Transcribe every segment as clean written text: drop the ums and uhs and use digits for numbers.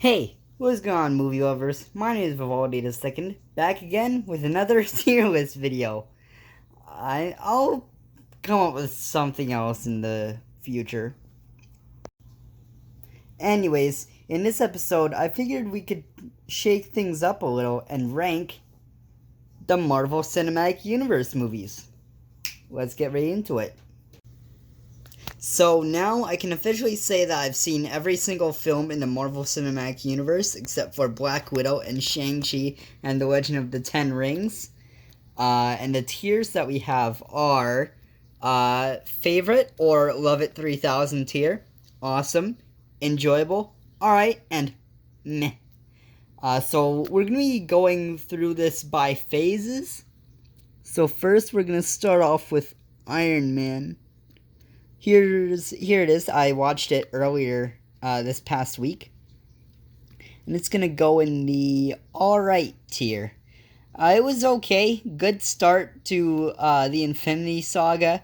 Hey, what's going on, movie lovers? My name is Vivaldi II, back again with another tier list video. I'll come up with something else in the future. Anyways, in this episode, I figured we could shake things up a little and rank the Marvel Cinematic Universe movies. Let's get right into it. So now I can officially say that I've seen every single film in the Marvel Cinematic Universe except for Black Widow and Shang-Chi and The Legend of the Ten Rings. And the tiers that we have are favorite or love it 3000 tier, awesome, enjoyable, alright, and meh. So we're going to be going through this by phases. So first we're going to start off with Iron Man. Here it is. I watched it earlier this past week. And it's going to go in the alright tier. It was okay. Good start to the Infinity Saga.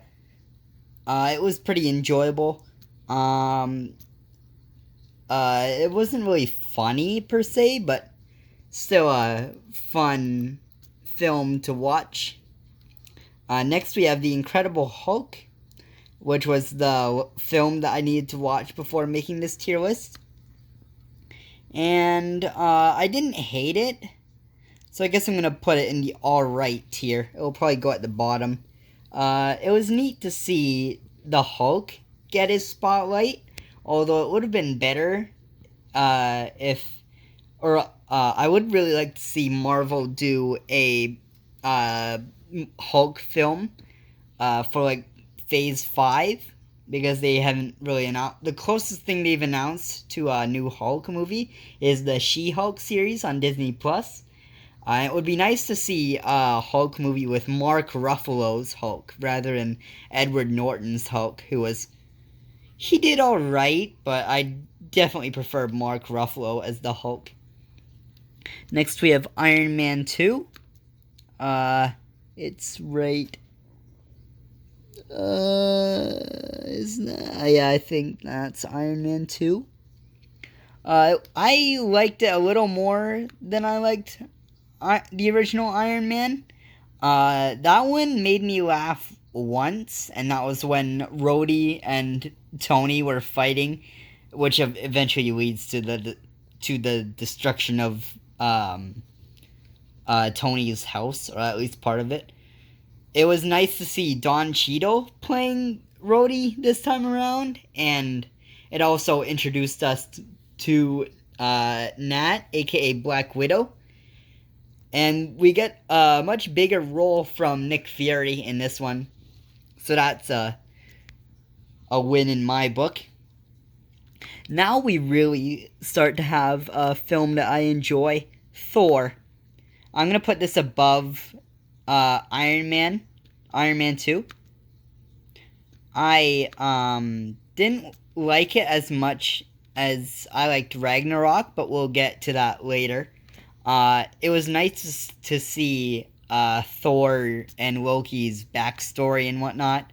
It was pretty enjoyable. It wasn't really funny per se, but still a fun film to watch. Next we have The Incredible Hulk, which was the film that I needed to watch before making this tier list. And I didn't hate it, so I guess I'm going to put it in the alright tier. It'll probably go at the bottom. It was neat to see the Hulk get his spotlight, although it would have been better I would really like to see Marvel do a Hulk film for like Phase 5, because they haven't really announced. The closest thing they've announced to a new Hulk movie is the She-Hulk series on Disney+. It would be nice to see a Hulk movie with Mark Ruffalo's Hulk rather than Edward Norton's Hulk, he did alright, but I definitely prefer Mark Ruffalo as the Hulk. Next we have Iron Man 2. It's right... I think that's Iron Man 2. I liked it a little more than I liked the original Iron Man. That one made me laugh once, and that was when Rhodey and Tony were fighting, which eventually leads to the destruction of Tony's house, or at least part of it. It was nice to see Don Cheadle playing Rhodey this time around, and it also introduced us to Nat, aka Black Widow. And we get a much bigger role from Nick Fury in this one, so that's a win in my book. Now we really start to have a film that I enjoy, Thor. I'm going to put this above Iron Man 2. I didn't like it as much as I liked Ragnarok, but we'll get to that later. It was nice to see Thor and Loki's backstory and whatnot,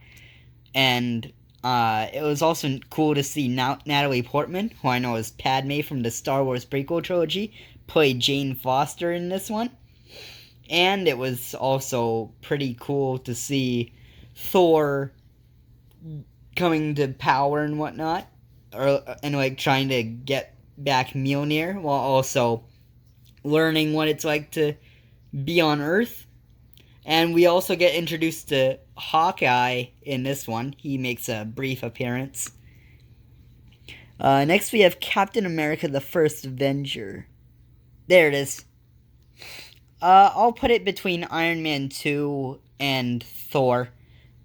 and it was also cool to see Natalie Portman, who I know is Padme from the Star Wars prequel trilogy, play Jane Foster in this one. And it was also pretty cool to see Thor coming to power and whatnot, and like trying to get back Mjolnir, while also learning what it's like to be on Earth. And we also get introduced to Hawkeye in this one. He makes a brief appearance. Next we have Captain America: The First Avenger. There it is. I'll put it between Iron Man 2 and Thor.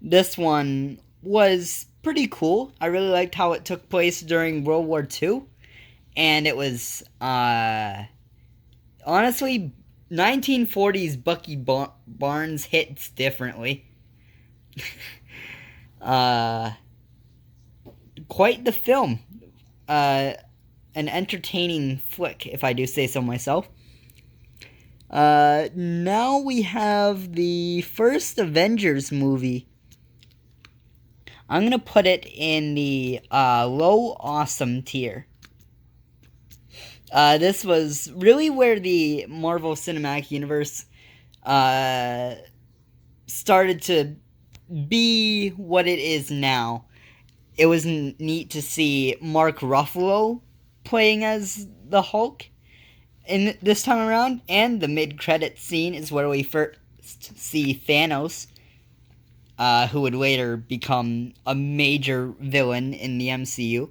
This one was pretty cool. I really liked how it took place during World War II. And it was, honestly, 1940s Bucky Barnes hits differently. Quite the film. An entertaining flick, if I do say so myself. Now we have the first Avengers movie. I'm gonna put it in the low awesome tier. This was really where the Marvel Cinematic Universe uh, started to be what it is now. It was neat to see Mark Ruffalo playing as the Hulk in this time around, and the mid-credit scene is where we first see Thanos, who would later become a major villain in the MCU.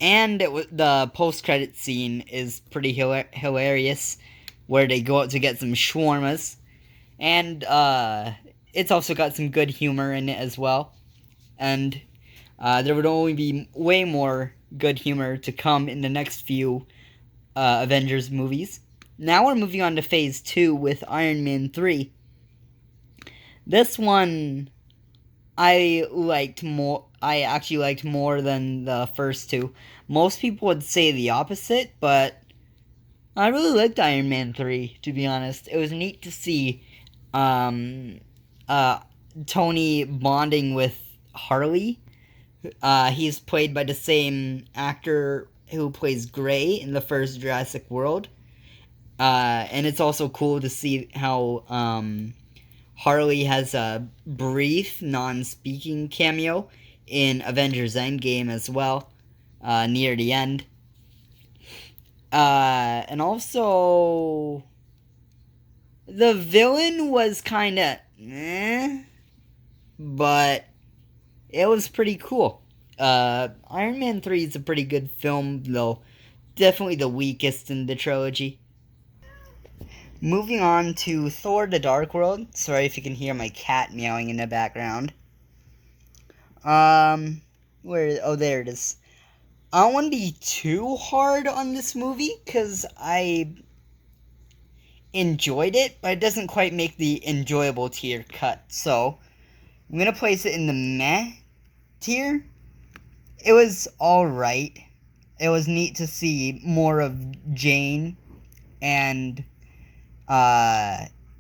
And the post-credit scene is pretty hilarious, where they go out to get some shawarmas, and it's also got some good humor in it as well. And there would only be way more good humor to come in the next few Avengers movies. Now we're moving on to Phase 2 with Iron Man 3. This one I liked more. I actually liked more than the first two. Most people would say the opposite, but I really liked Iron Man 3, to be honest. It was neat to see um, uh, Tony bonding with Harley. He's played by the same actor who plays Gray in the first Jurassic World. And it's also cool to see how Harley has a brief, non-speaking cameo in Avengers Endgame as well, near the end. And also, the villain was kind of but it was pretty cool. Iron Man 3 is a pretty good film, though definitely the weakest in the trilogy. Moving on to Thor the Dark World. Sorry if you can hear my cat meowing in the background. There it is. I don't want to be too hard on this movie, because I enjoyed it, but it doesn't quite make the enjoyable tier cut. So, I'm going to place it in the meh tier. It was alright. It was neat to see more of Jane, and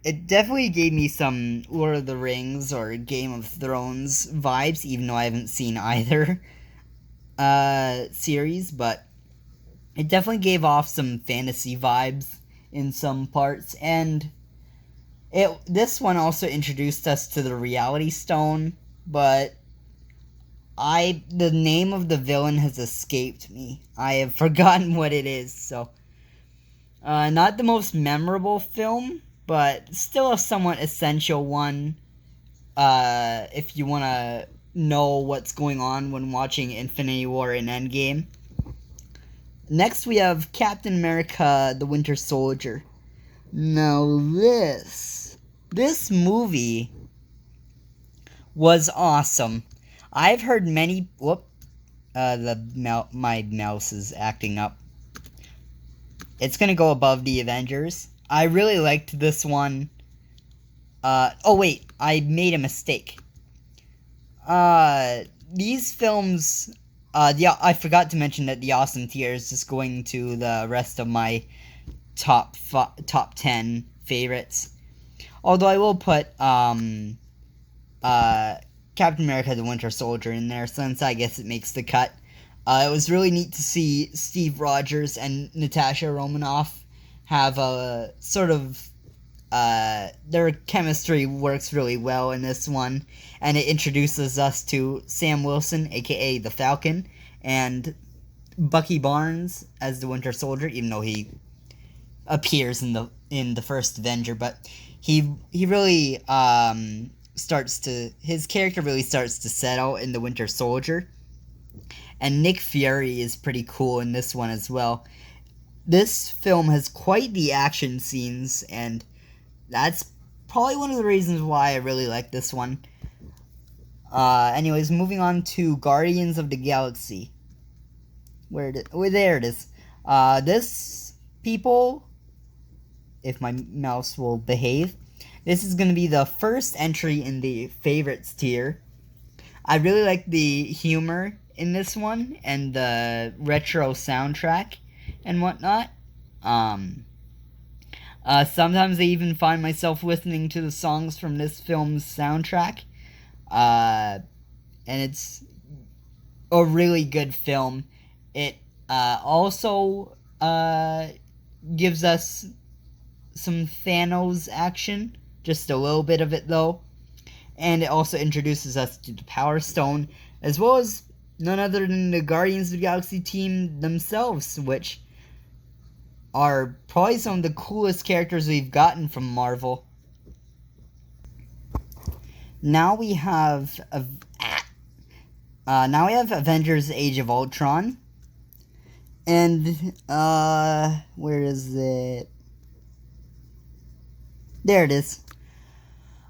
it definitely gave me some Lord of the Rings or Game of Thrones vibes, even though I haven't seen either series, but it definitely gave off some fantasy vibes in some parts, and this one also introduced us to the Reality Stone, but the name of the villain has escaped me. I have forgotten what it is, so not the most memorable film, but still a somewhat essential one if you want to know what's going on when watching Infinity War and Endgame. Next we have Captain America the Winter Soldier. Now this movie was awesome. I've heard many... my mouse is acting up. It's gonna go above the Avengers. I really liked this one. Oh wait, I made a mistake. These films... I forgot to mention that the awesome tier is just going to the rest of my top 10 favorites. Although I will put, Captain America the Winter Soldier in there, since I guess it makes the cut. It was really neat to see Steve Rogers and Natasha Romanoff have a sort of... their chemistry works really well in this one, and it introduces us to Sam Wilson, aka the Falcon, and Bucky Barnes as the Winter Soldier, even though he appears in the first Avenger, but he really his character really starts to settle in the Winter Soldier. And Nick Fury is pretty cool in this one as well. This film has quite the action scenes, and that's probably one of the reasons why I really like this one. Anyways, moving on to Guardians of the Galaxy. There it is. This, people, if my mouse will behave, this is going to be the first entry in the favorites tier. I really like the humor in this one, and the retro soundtrack and whatnot. Sometimes I even find myself listening to the songs from this film's soundtrack. And it's a really good film. It also gives us some Thanos action, just a little bit of it though. And it also introduces us to the Power Stone, as well as none other than the Guardians of the Galaxy team themselves, which are probably some of the coolest characters we've gotten from Marvel. Now we have Avengers: Age of Ultron, and where is it? There it is.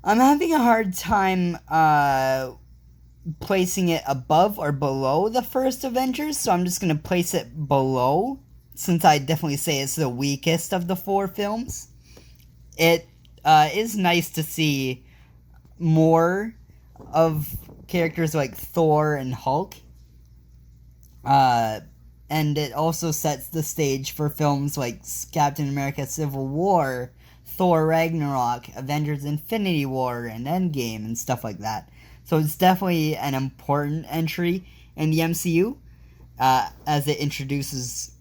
I'm having a hard time placing it above or below the first Avengers, so I'm just going to place it below, since I definitely say it's the weakest of the 4 films. It is nice to see more of characters like Thor and Hulk. And it also sets the stage for films like Captain America Civil War, Thor Ragnarok, Avengers Infinity War, and Endgame, and stuff like that. So it's definitely an important entry in the MCU, as it introduces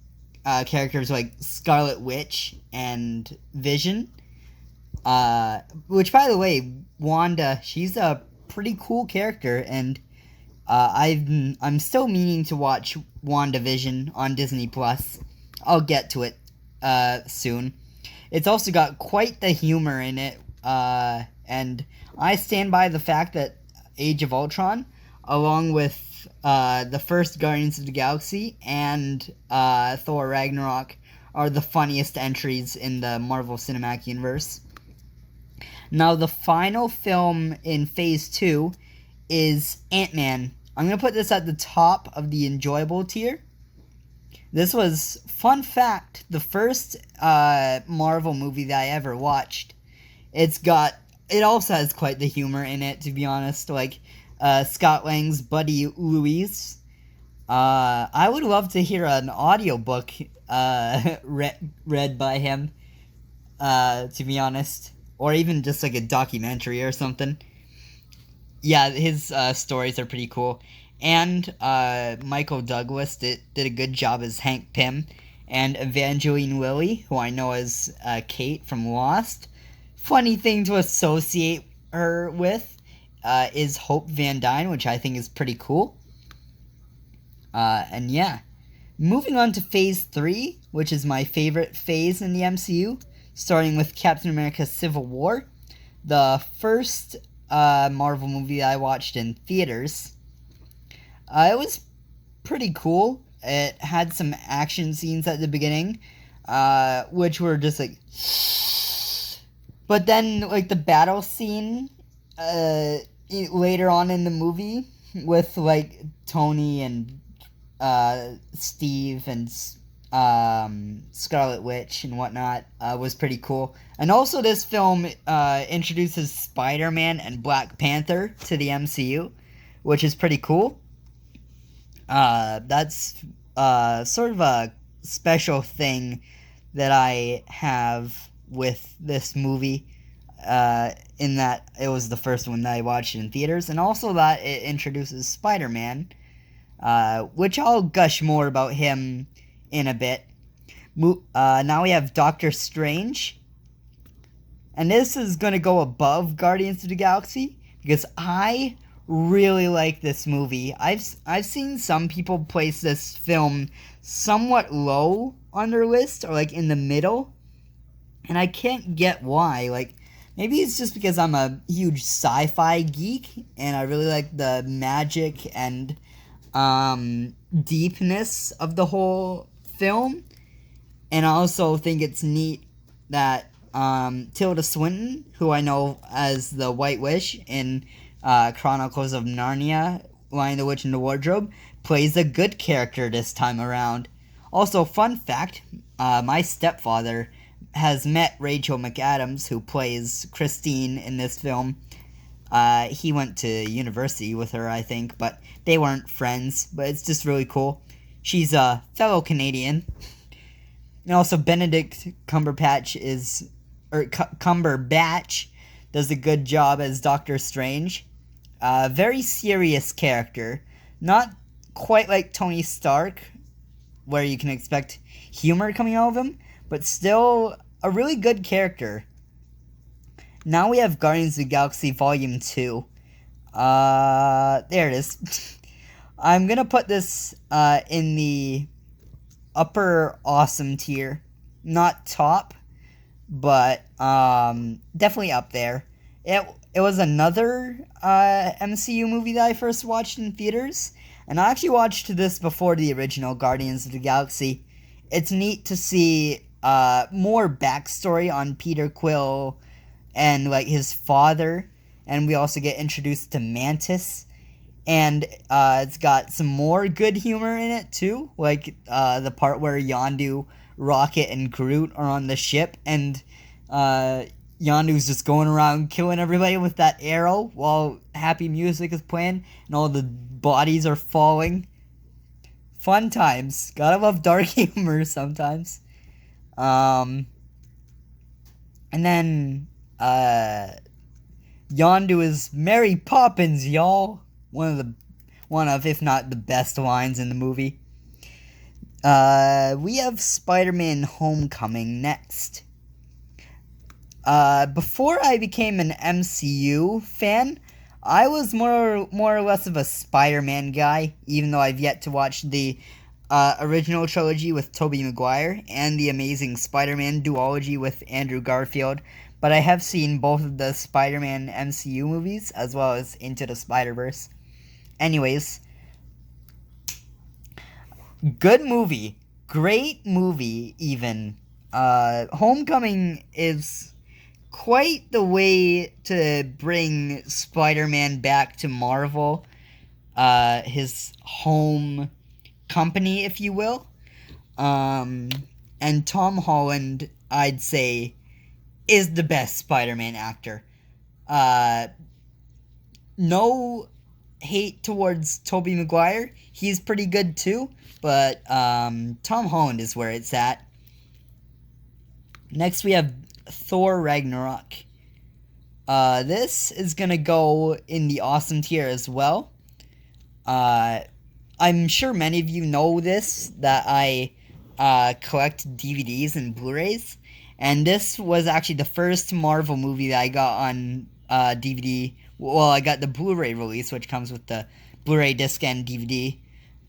characters like Scarlet Witch and Vision. Which, by the way, Wanda, she's a pretty cool character, and I'm still meaning to watch WandaVision on Disney Plus. I'll get to it soon. It's also got quite the humor in it, and I stand by the fact that Age of Ultron, along with the first Guardians of the Galaxy and Thor Ragnarok, are the funniest entries in the Marvel Cinematic Universe. Now, the final film in Phase 2 is Ant-Man. I'm going to put this at the top of the enjoyable tier. This was, fun fact, the first Marvel movie that I ever watched. It also has quite the humor in it, to be honest. Like, Scott Lang's buddy Louise. I would love to hear an audiobook read by him, to be honest. Or even just like a documentary or something. Yeah, his stories are pretty cool. And Michael Douglas did a good job as Hank Pym. And Evangeline Lilly, who I know as Kate from Lost. Funny thing to associate her with is Hope Van Dyne, which I think is pretty cool. And yeah. Moving on to Phase 3, which is my favorite phase in the MCU. Starting with Captain America Civil War. The first Marvel movie I watched in theaters. It was pretty cool. It had some action scenes at the beginning, which were just like... But then, like, the battle scene later on in the movie with, like, Tony and Steve and Scarlet Witch and whatnot was pretty cool. And also this film introduces Spider-Man and Black Panther to the MCU, which is pretty cool. That's sort of a special thing that I have with this movie, in that it was the first one that I watched in theaters, and also that it introduces Spider-Man, which I'll gush more about him in a bit. Now we have Doctor Strange, and this is going to go above Guardians of the Galaxy, because I really like this movie. I've seen some people place this film somewhat low on their list, or like in the middle, and I can't get why. Like, maybe it's just because I'm a huge sci-fi geek, and I really like the magic and deepness of the whole film. And I also think it's neat that Tilda Swinton, who I know as the White Witch in Chronicles of Narnia, Lion, the Witch, and the Wardrobe, plays a good character this time around. Also, fun fact, my stepfather has met Rachel McAdams, who plays Christine in this film. He went to university with her, I think, but they weren't friends, but it's just really cool. She's a fellow Canadian. And also Benedict Cumberbatch does a good job as Doctor Strange. Very serious character. Not quite like Tony Stark, where you can expect humor coming out of him, but still a really good character. Now we have Guardians of the Galaxy Volume 2. There it is. I'm gonna put this in the upper awesome tier. Not top, but definitely up there. It was another MCU movie that I first watched in theaters, and I actually watched this before the original Guardians of the Galaxy. It's neat to see more backstory on Peter Quill and like his father, and we also get introduced to Mantis, and it's got some more good humor in it too, like the part where Yondu, Rocket, and Groot are on the ship, and Yondu's just going around killing everybody with that arrow while happy music is playing and all the bodies are falling. Fun times. Gotta love dark humor sometimes. And then Yondu is Mary Poppins, y'all. One of, if not the best lines in the movie. We have Spider-Man Homecoming next. Before I became an MCU fan, I was more or less of a Spider-Man guy, even though I've yet to watch the original trilogy with Tobey Maguire and the Amazing Spider-Man duology with Andrew Garfield. But I have seen both of the Spider-Man MCU movies, as well as Into the Spider-Verse. Anyways, good movie. Great movie, even. Homecoming is quite the way to bring Spider-Man back to Marvel. His home company, if you will. And Tom Holland, I'd say, is the best Spider-Man actor. No hate towards Tobey Maguire. He's pretty good too, but Tom Holland is where it's at. Next we have Thor Ragnarok. This is gonna go in the awesome tier as well. I'm sure many of you know this, that I collect DVDs and Blu-rays, and this was actually the first Marvel movie that I got on DVD. Well, I got the Blu-ray release, which comes with the Blu-ray disc and DVD,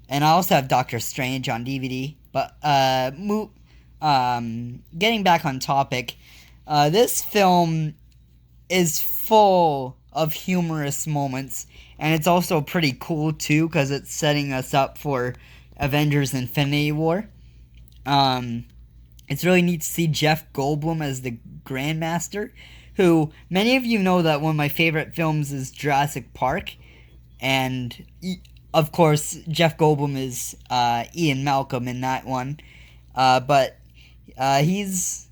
and I also have Doctor Strange on DVD. But getting back on topic, this film is full of humorous moments, and it's also pretty cool too, because it's setting us up for Avengers Infinity War. It's really neat to see Jeff Goldblum as the Grandmaster, who many of you know that one of my favorite films is Jurassic Park, and of course Jeff Goldblum is Ian Malcolm in that one, but he's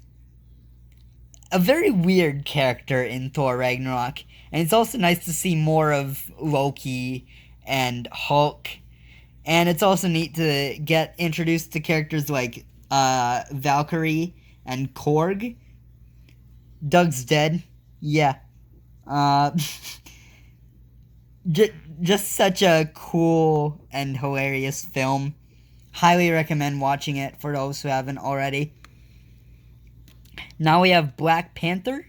a very weird character in Thor Ragnarok, and it's also nice to see more of Loki and Hulk, and it's also neat to get introduced to characters like Valkyrie and Korg. Doug's dead. Yeah. Just such a cool and hilarious film. Highly recommend watching it for those who haven't already. Now we have Black Panther,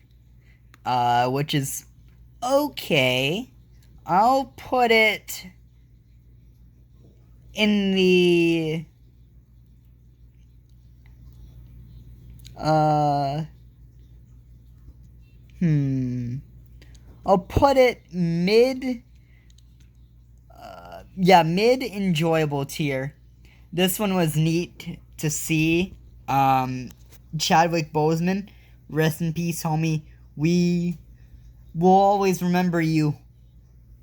which is okay. I'll put it in the I'll put it mid mid enjoyable tier. This one was neat to see. Chadwick Boseman, rest in peace, homie. We will always remember you.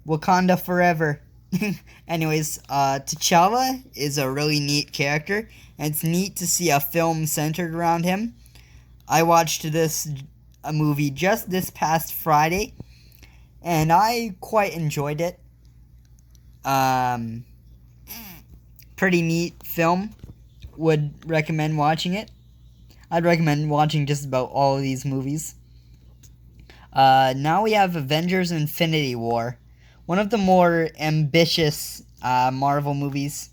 Wakanda forever. Anyways, T'Challa is a really neat character, and it's neat to see a film centered around him. I watched a movie just this past Friday, and I quite enjoyed it. Pretty neat film. Would recommend watching it. I'd recommend watching just about all of these movies. Now we have Avengers Infinity War. One of the more ambitious Marvel movies.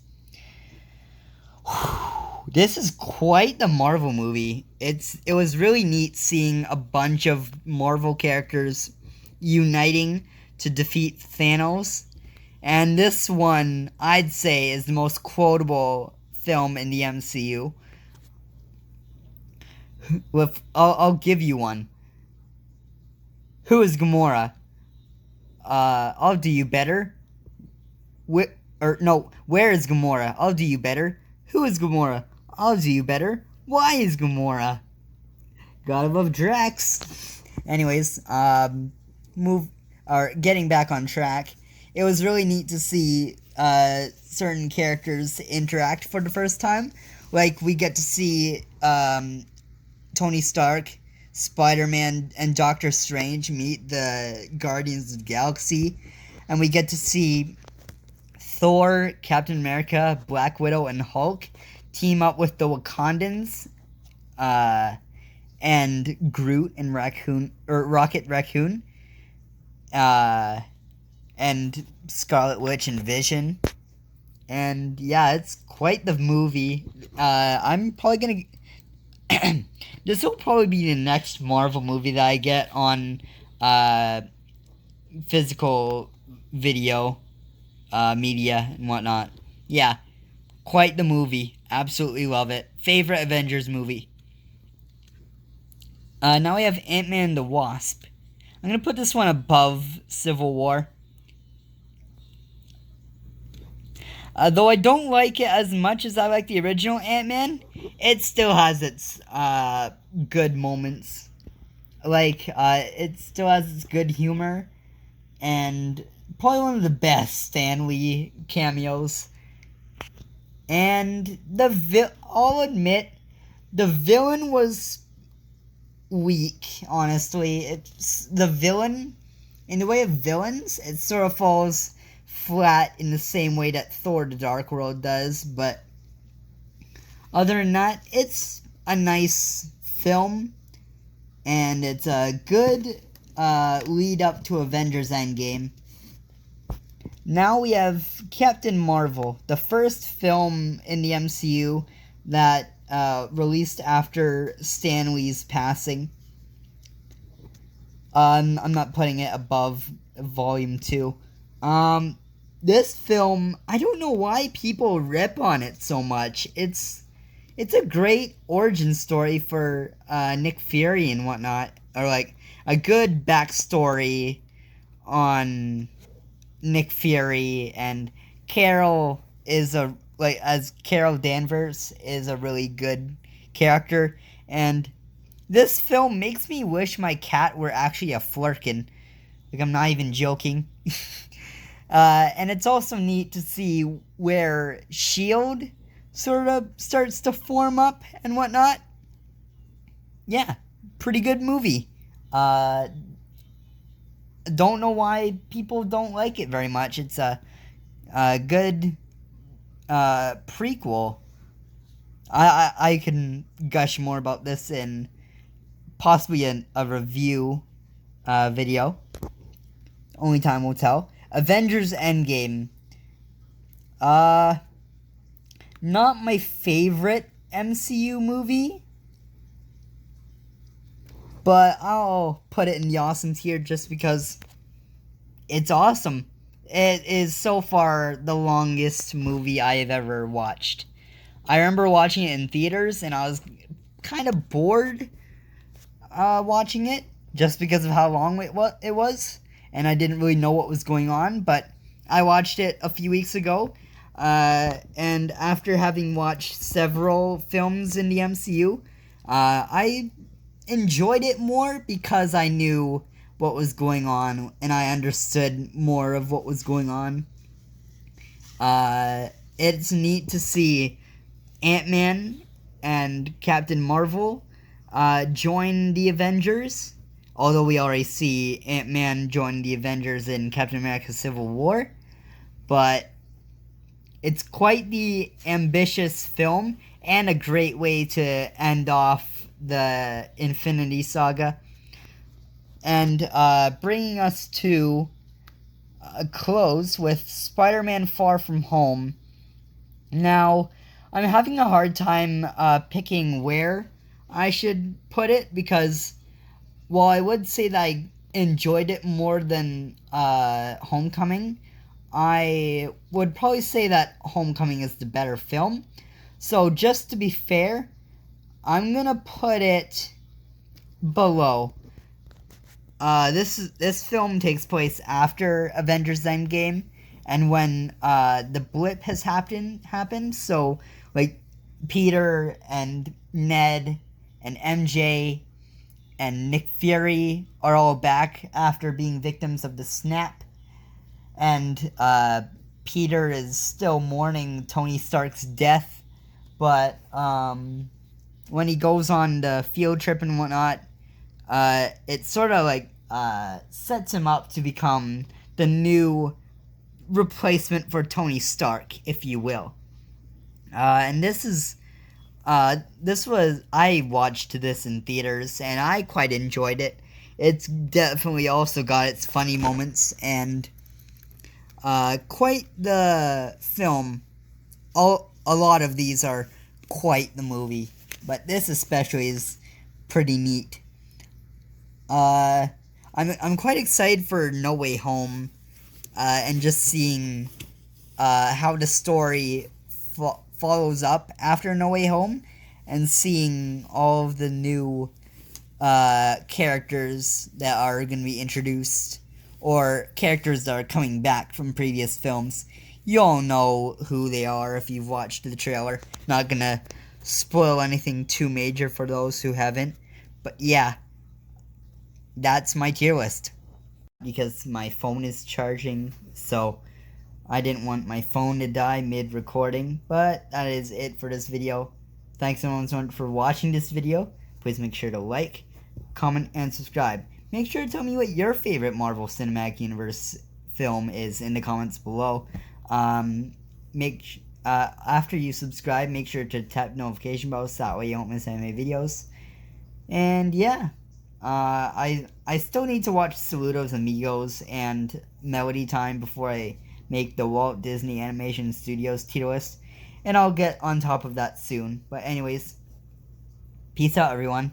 This is quite the Marvel movie. It was really neat seeing a bunch of Marvel characters uniting to defeat Thanos. And this one, I'd say, is the most quotable film in the MCU. I'll give you one. Who is Gamora? I'll do you better. Where is Gamora? I'll do you better. Who is Gamora? I'll do you better. Why is Gamora? Gotta love Drax. Anyways, getting back on track. It was really neat to see certain characters interact for the first time. Like, we get to see Tony Stark, Spider-Man, and Doctor Strange meet the Guardians of the Galaxy. And we get to see Thor, Captain America, Black Widow, and Hulk team up with the Wakandans, and Groot and Rocket Raccoon, and Scarlet Witch and Vision. And yeah, it's quite the movie. I'm probably gonna this will probably be the next Marvel movie that I get on physical video media and whatnot. Yeah, quite the movie. Absolutely love it. Favorite Avengers movie. Now we have Ant-Man and the Wasp. I'm going to put this one above Civil War. Though I don't like it as much as I like the original Ant-Man, it still has its good moments. Like, it still has its good humor. And probably one of the best Stan Lee cameos. And I'll admit, the villain was weak, honestly. It's the villain, in the way of villains, it sort of falls flat in the same way that Thor the Dark World does, but other than that, it's a nice film, and it's a good lead up to Avengers Endgame. Now we have Captain Marvel, the first film in the MCU that released after Stan Lee's passing. I'm not putting it above Volume 2. This film, I don't know why people rip on it so much. It's a great origin story for Nick Fury and whatnot, or like a good backstory on Nick Fury, and Carol is as Carol Danvers is a really good character, and this film makes me wish my cat were actually a Flurkin. Like, I'm not even joking. And it's also neat to see where S.H.I.E.L.D. sort of starts to form up and whatnot. Yeah, pretty good movie. Don't know why people don't like it very much. It's a good prequel. I can gush more about this in possibly a review video. Only time will tell. Avengers Endgame. Not my favorite MCU movie, but I'll put it in the awesome tier just because it's awesome. It is so far the longest movie I have ever watched. I remember watching it in theaters, and I was kind of bored watching it just because of how long it was, and I didn't really know what was going on, but I watched it a few weeks ago, and after having watched several films in the MCU, I enjoyed it more because I knew what was going on, and I understood more of what was going on. It's neat to see Ant-Man and Captain Marvel join the Avengers, although we already see Ant-Man join the Avengers in Captain America Civil War, but it's quite the ambitious film and a great way to end off the Infinity Saga, and bringing us to a close with Spider-Man Far From Home. Now, I'm having a hard time picking where I should put it because, while I would say that I enjoyed it more than Homecoming, I would probably say that Homecoming is the better film. So just to be fair, I'm gonna put it below. This film takes place after Avengers Endgame, and when the blip has happened. So like Peter and Ned and MJ and Nick Fury are all back after being victims of the snap, and Peter is still mourning Tony Stark's death, but when he goes on the field trip and whatnot, it sort of like sets him up to become the new replacement for Tony Stark, if you will. And I watched this in theaters and I quite enjoyed it. It's definitely also got its funny moments and quite the film. A lot of these are quite the movie, but this especially is pretty neat. I'm quite excited for No Way Home, and just seeing how the story follows up after No Way Home, and seeing all of the new characters that are going to be introduced, or characters that are coming back from previous films. You all know who they are if you've watched the trailer. Not gonna spoil anything too major for those who haven't, but yeah, that's my tier list. Because my phone is charging, so I didn't want my phone to die mid-recording, but that is it for this video. Thanks everyone so much for watching this video. Please make sure to like, comment, and subscribe. Make sure to tell me what your favorite Marvel Cinematic Universe film is in the comments below. After you subscribe, make sure to tap notification bell so that way you don't miss any of my videos. And yeah, I still need to watch Saludos Amigos and Melody Time before I make the Walt Disney Animation Studios tier list, and I'll get on top of that soon. But anyways, peace out everyone.